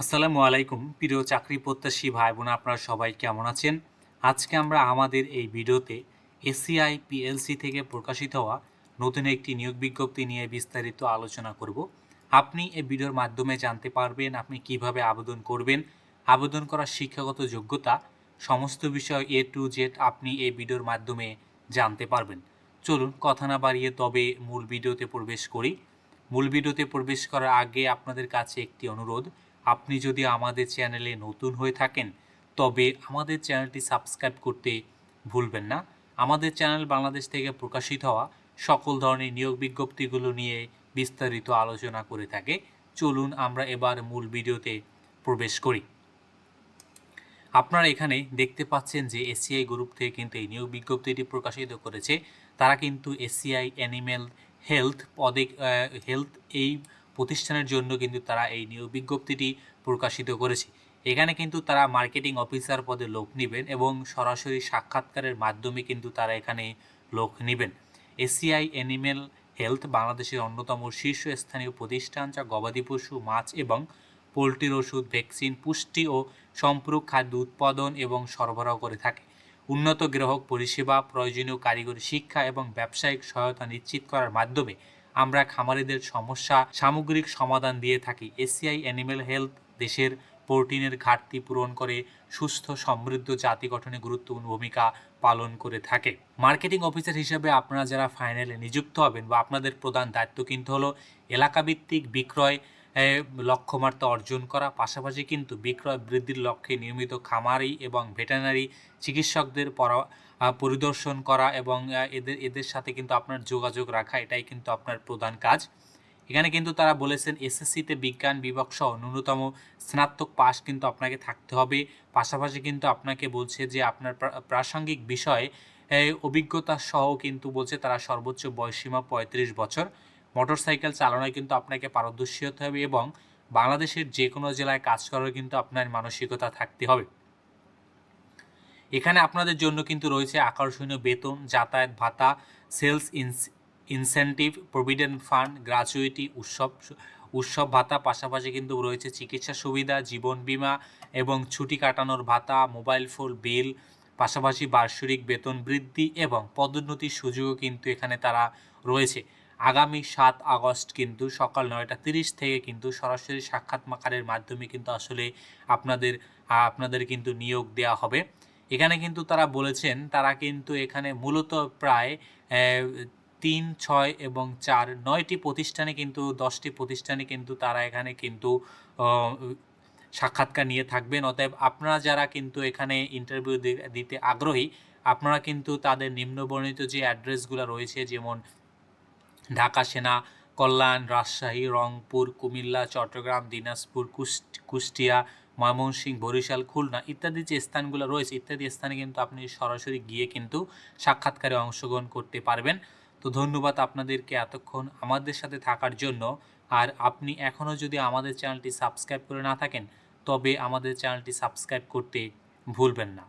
আসসালামু আলাইকুম প্রিয় চাকরি প্রত্যাশী ভাই বোন, আপনারা সবাই কেমন আছেন? আজকে আমরা আমাদের এই ভিডিওতে এসিআই পিএলসি থেকে প্রকাশিত হওয়া নতুন একটি নিয়োগ বিজ্ঞপ্তি নিয়ে বিস্তারিত আলোচনা করব। আপনি এই ভিডিওর মাধ্যমে জানতে পারবেন আপনি কিভাবে আবেদন করবেন, আবেদন করার শিক্ষাগত যোগ্যতা, সমস্ত বিষয় এ টু জেড আপনি এই ভিডিওর মাধ্যমে জানতে পারবেন। চলুন কথা না বাড়িয়ে তবে মূল ভিডিওতে প্রবেশ করি। মূল ভিডিওতে প্রবেশ করার আগে আপনাদের কাছে একটি অনুরোধ, আপনি যদি আমাদের চ্যানেলে নতুন হয়ে থাকেন তবে আমাদের চ্যানেলটি সাবস্ক্রাইব করতে ভুলবেন না। আমাদের চ্যানেল বাংলাদেশ থেকে প্রকাশিত হওয়া সকল ধরনের নিয়োগ বিজ্ঞপ্তিগুলো নিয়ে বিস্তারিত আলোচনা করে থাকে। চলুন আমরা এবার মূল ভিডিওতে প্রবেশ করি। আপনারা এখানে দেখতে পাচ্ছেন যে এসিআই গ্রুপ থেকে কিন্তু এই নিয়োগ বিজ্ঞপ্তিটি প্রকাশিত করেছে। তারা কিন্তু এসিআই অ্যানিম্যাল হেলথ এই প্রতিষ্ঠানের জন্য কিন্তু তারা এই নিয়োগ বিজ্ঞপ্তিটি প্রকাশিত করেছে। এখানে কিন্তু তারা মার্কেটিং অফিসার পদে লোক নেবেন এবং সরাসরি সাক্ষাৎকারের মাধ্যমে কিন্তু তারা এখানে লোক নেবেন। এসিআই অ্যানিম্যাল হেলথ বাংলাদেশের অন্যতম শীর্ষস্থানীয় প্রতিষ্ঠান, যা গবাদি পশু, মাছ এবং পোলট্রির ওষুধ, ভ্যাকসিন, পুষ্টি ও সম্পূরক খাদ্য উৎপাদন এবং সরবরাহ করে থাকে। উন্নত গ্রাহক পরিষেবা, প্রয়োজনীয় কারিগরি শিক্ষা এবং ব্যবসায়িক সহায়তা নিশ্চিত করার মাধ্যমে আমরা খামারিদের সমস্যা সামগ্রিক সমাধান দিয়ে থাকি। এসিআই অ্যানিম্যাল হেলথ দেশের প্রোটিনের ঘাটতি পূরণ করে সুস্থ সমৃদ্ধ জাতি গঠনে গুরুত্বপূর্ণ ভূমিকা পালন করে থাকে। মার্কেটিং অফিসার হিসেবে আপনারা যারা ফাইনালে নিযুক্ত হবেন বা আপনাদের প্রধান দায়িত্ব কিন্তু হলো এলাকাভিত্তিক বিক্রয় লক্ষ্যমাত্রা অর্জন করা, পাশাপাশি কিন্তু বিক্রয় বৃদ্ধির লক্ষ্যে নিয়মিত খামারি এবং ভেটেরিনারি চিকিৎসকদের পরিদর্শন করা এবং এদের সাথে কিন্তু আপনার যোগাযোগ রাখা, এটাই কিন্তু আপনার প্রধান কাজ। এখানে কিন্তু তারা বলেছেন এসএসসিতে বিজ্ঞান বিভাগ সহ ন্যূনতম স্নাতক পাস কিন্তু আপনাকে থাকতে হবে। পাশাপাশি কিন্তু আপনাকে বলছে যে আপনার প্রাসঙ্গিক বিষয়ে অভিজ্ঞতা সহ কিন্তু বলছে তারা সর্বোচ্চ বয়সসীমা ৩৫ বছর। মোটরসাইকেল চালানোয় কিন্তু আপনাকে পারদর্শী হতে হবে এবং বাংলাদেশের যে কোনো জেলায় কাজ করার কিন্তু আপনার মানসিকতা থাকতে হবে। এখানে আপনাদের জন্য কিন্তু রয়েছে আকর্ষণীয় বেতন, যাতায়াত ভাতা, sales incentive, provident fund, gratuity, উৎসব ভাতা, পাশাপাশি কিন্তু রয়েছে চিকিৎসা সুবিধা, জীবন বীমা এবং ছুটি কাটানোর ভাতা, মোবাইল ফোন বিল, পাশাপাশি বার্ষিক বেতন বৃদ্ধি এবং পদোন্নতির সুযোগও কিন্তু এখানে তারা রয়েছে। আগামী ৭ আগস্ট কিন্তু সকাল ৯:৩০ থেকে কিন্তু সরাসরি সাক্ষাৎকারের মাধ্যমে কিন্তু আসলে আপনাদের কিন্তু নিয়োগ দেওয়া হবে। এখানে কিন্তু তারা বলেছেন তারা কিন্তু এখানে মূলত প্রায় ৩, ৬ এবং ৪, ৯টি প্রতিষ্ঠানে কিন্তু 10টি প্রতিষ্ঠানে কিন্তু তারা এখানে কিন্তু সাক্ষাৎকার নিয়ে থাকবেন। অতএব আপনারা যারা কিন্তু এখানে ইন্টারভিউ দিতে আগ্রহী, আপনারা কিন্তু তাদের নিম্নবর্ণিত যে অ্যাড্রেসগুলো রয়েছে, যেমন ঢাকা, সেনা কল্যাণ, রাজশাহী, রংপুর, কুমিল্লা, চট্টগ্রাম, দিনাজপুর, কুষ্টিয়া, ময়মনসিংহ, বরিশাল, খুলনা ইত্যাদি যে স্থানগুলো রয়েছে, ইত্যাদি স্থানে কিন্তু আপনি সরাসরি গিয়ে কিন্তু সাক্ষাৎকারে অংশগ্রহণ করতে পারবেন। তো ধন্যবাদ আপনাদেরকে এতক্ষণ আমাদের সাথে থাকার জন্য। আর আপনি এখনও যদি আমাদের চ্যানেলটি সাবস্ক্রাইব করে না থাকেন তবে আমাদের চ্যানেলটি সাবস্ক্রাইব করতে ভুলবেন না।